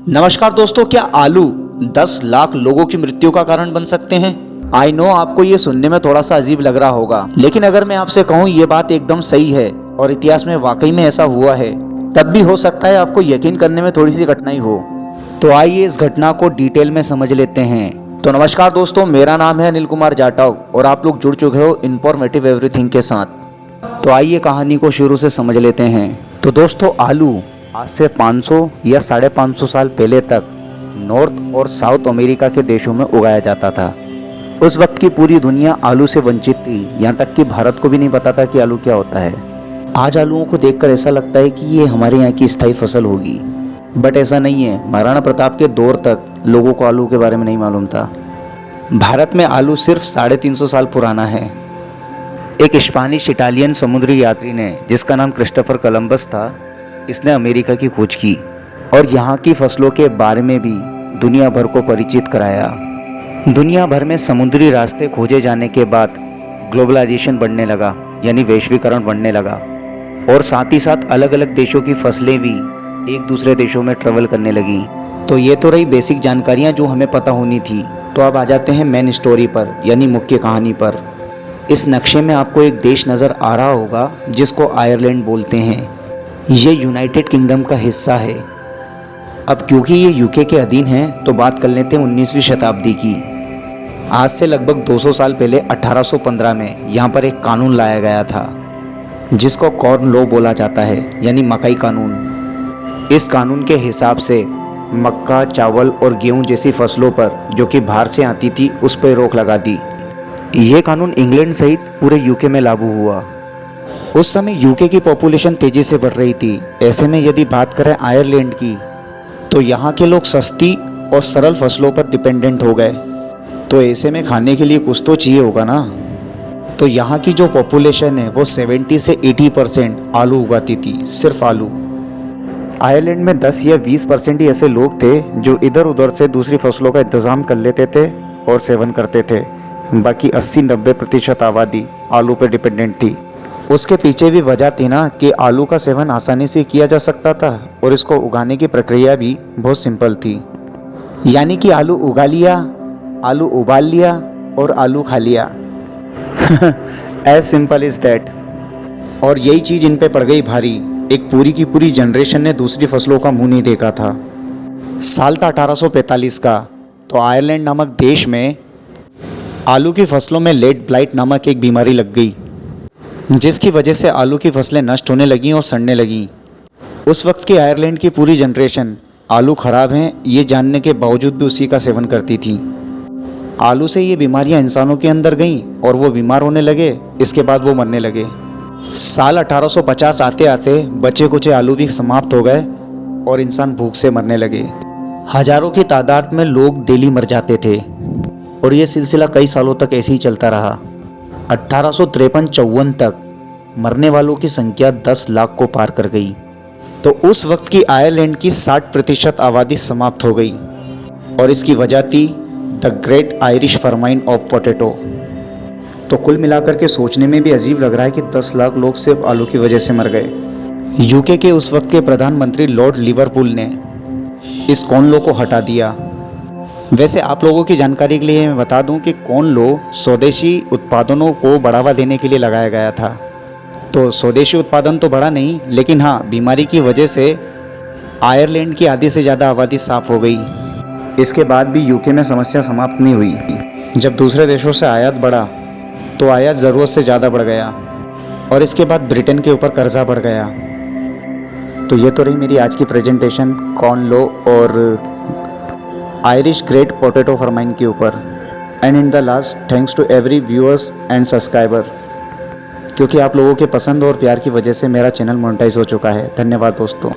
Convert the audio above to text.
नमस्कार दोस्तों, क्या आलू 10 लाख लोगों की मृत्यु का कारण बन सकते हैं? आई नो आपको ये सुनने में थोड़ा सा अजीब लग रहा होगा, लेकिन अगर मैं आपसे कहूँ ये बात एकदम सही है और इतिहास में वाकई में ऐसा हुआ है, तब भी हो सकता है आपको यकीन करने में थोड़ी सी कठिनाई हो। तो आइए इस घटना को डिटेल में समझ लेते हैं। तो नमस्कार दोस्तों, मेरा नाम है अनिल कुमार जाटव और आप लोग जुड़ चुके हो इन्फॉर्मेटिव एवरीथिंग के साथ। तो आइए कहानी को शुरू से समझ लेते हैं। तो दोस्तों, आलू आज से 500 या 550 साल पहले तक नॉर्थ और साउथ अमेरिका के देशों में उगाया जाता था। उस वक्त की पूरी दुनिया आलू से वंचित थी, यहाँ तक कि भारत को भी नहीं पता था कि आलू क्या होता है। आज आलूओं को देखकर ऐसा लगता है कि ये हमारे यहाँ की स्थायी फसल होगी, बट ऐसा नहीं है। महाराणा प्रताप के दौर तक लोगों को आलू के बारे में नहीं मालूम था। भारत में आलू सिर्फ 350 साल पुराना है। एक स्पेनिश इटालियन समुद्री यात्री ने, जिसका नाम क्रिस्टोफर कोलंबस था, इसने अमेरिका की खोज की और यहाँ की फसलों के बारे में भी दुनिया भर को परिचित कराया। दुनिया भर में समुद्री रास्ते खोजे जाने के बाद ग्लोबलाइजेशन बढ़ने लगा, यानी वैश्वीकरण बढ़ने लगा, और साथ ही साथ अलग अलग देशों की फसलें भी एक दूसरे देशों में ट्रेवल करने लगी। तो ये तो रही बेसिक जानकारियाँ जो हमें पता होनी थी। तो अब आ जाते हैं मेन स्टोरी पर, यानी मुख्य कहानी पर। इस नक्शे में आपको एक देश नज़र आ रहा होगा जिसको आयरलैंड बोलते हैं। ये यूनाइटेड किंगडम का हिस्सा है। अब क्योंकि ये यूके के अधीन है तो बात कर लेते हैं 19वीं शताब्दी की। आज से लगभग 200 साल पहले 1815 में यहाँ पर एक कानून लाया गया था जिसको कॉर्न लॉ बोला जाता है, यानी मकई कानून। इस कानून के हिसाब से मक्का, चावल और गेहूं जैसी फसलों पर जो कि बाहर से आती थी उस पर रोक लगा दी। ये कानून इंग्लैंड सहित पूरे यूके में लागू हुआ। उस समय यूके की पॉपुलेशन तेजी से बढ़ रही थी। ऐसे में यदि बात करें आयरलैंड की, तो यहाँ के लोग सस्ती और सरल फसलों पर डिपेंडेंट हो गए। तो ऐसे में खाने के लिए कुछ तो चाहिए होगा ना। तो यहाँ की जो पॉपुलेशन है वो 70 से 80% आलू उगाती थी, सिर्फ आलू। आयरलैंड में 10 या 20% ही ऐसे लोग थे जो इधर उधर से दूसरी फसलों का इंतजाम कर लेते थे और सेवन करते थे। बाकी 80-90% आबादी आलू पर डिपेंडेंट थी। उसके पीछे भी वजह थी ना कि आलू का सेवन आसानी से किया जा सकता था और इसको उगाने की प्रक्रिया भी बहुत सिंपल थी। यानी कि आलू उगा लिया, आलू उबाल लिया और आलू खा लिया। As simple is that. और यही चीज़ इन पे पड़ गई भारी। एक पूरी की पूरी जनरेशन ने दूसरी फसलों का मुंह नहीं देखा था। साल था 1845 का। तो आयरलैंड नामक देश में आलू की फसलों में लेड ब्लाइट नामक एक बीमारी लग गई, जिसकी वजह से आलू की फसलें नष्ट होने लगीं और सड़ने लगीं। उस वक्त की आयरलैंड की पूरी जनरेशन आलू ख़राब हैं ये जानने के बावजूद भी उसी का सेवन करती थी। आलू से ये बीमारियां इंसानों के अंदर गईं और वो बीमार होने लगे। इसके बाद वो मरने लगे। साल 1850 आते आते बचे कुचे आलू भी समाप्त हो गए और इंसान भूख से मरने लगे। हजारों की तादाद में लोग डेली मर जाते थे और ये सिलसिला कई सालों तक ऐसे ही चलता रहा। 1853-54 तक मरने वालों की संख्या 10 लाख को पार कर गई। तो उस वक्त की आयरलैंड की 60% आबादी समाप्त हो गई और इसकी वजह थी the great Irish famine of potato. तो कुल मिलाकर के सोचने में भी अजीब लग रहा है कि 10 लाख लोग सिर्फ आलू की वजह से मर गए। यूके के उस वक्त के प्रधानमंत्री लॉर्ड लिवरपूल ने इस कॉर्न लॉ को हटा दिया। वैसे आप लोगों की जानकारी के लिए मैं बता दूं कि कॉर्न लॉ स्वदेशी उत्पादनों को बढ़ावा देने के लिए लगाया गया था। तो स्वदेशी उत्पादन तो बढ़ा नहीं, लेकिन हाँ, बीमारी की वजह से आयरलैंड की आधी से ज़्यादा आबादी साफ हो गई। इसके बाद भी यूके में समस्या समाप्त नहीं हुई। जब दूसरे देशों से आयात बढ़ा तो आयात ज़रूरत से ज़्यादा बढ़ गया और इसके बाद ब्रिटेन के ऊपर कर्जा बढ़ गया। तो ये तो रही मेरी आज की प्रेजेंटेशन कॉर्न लॉ और आयरिश ग्रेट पोटैटो फर्माइन के ऊपर। And in the last, thanks to every viewers and subscriber, क्योंकि आप लोगों के पसंद और प्यार की वजह से मेरा चैनल मोनेटाइज हो चुका है। धन्यवाद दोस्तों।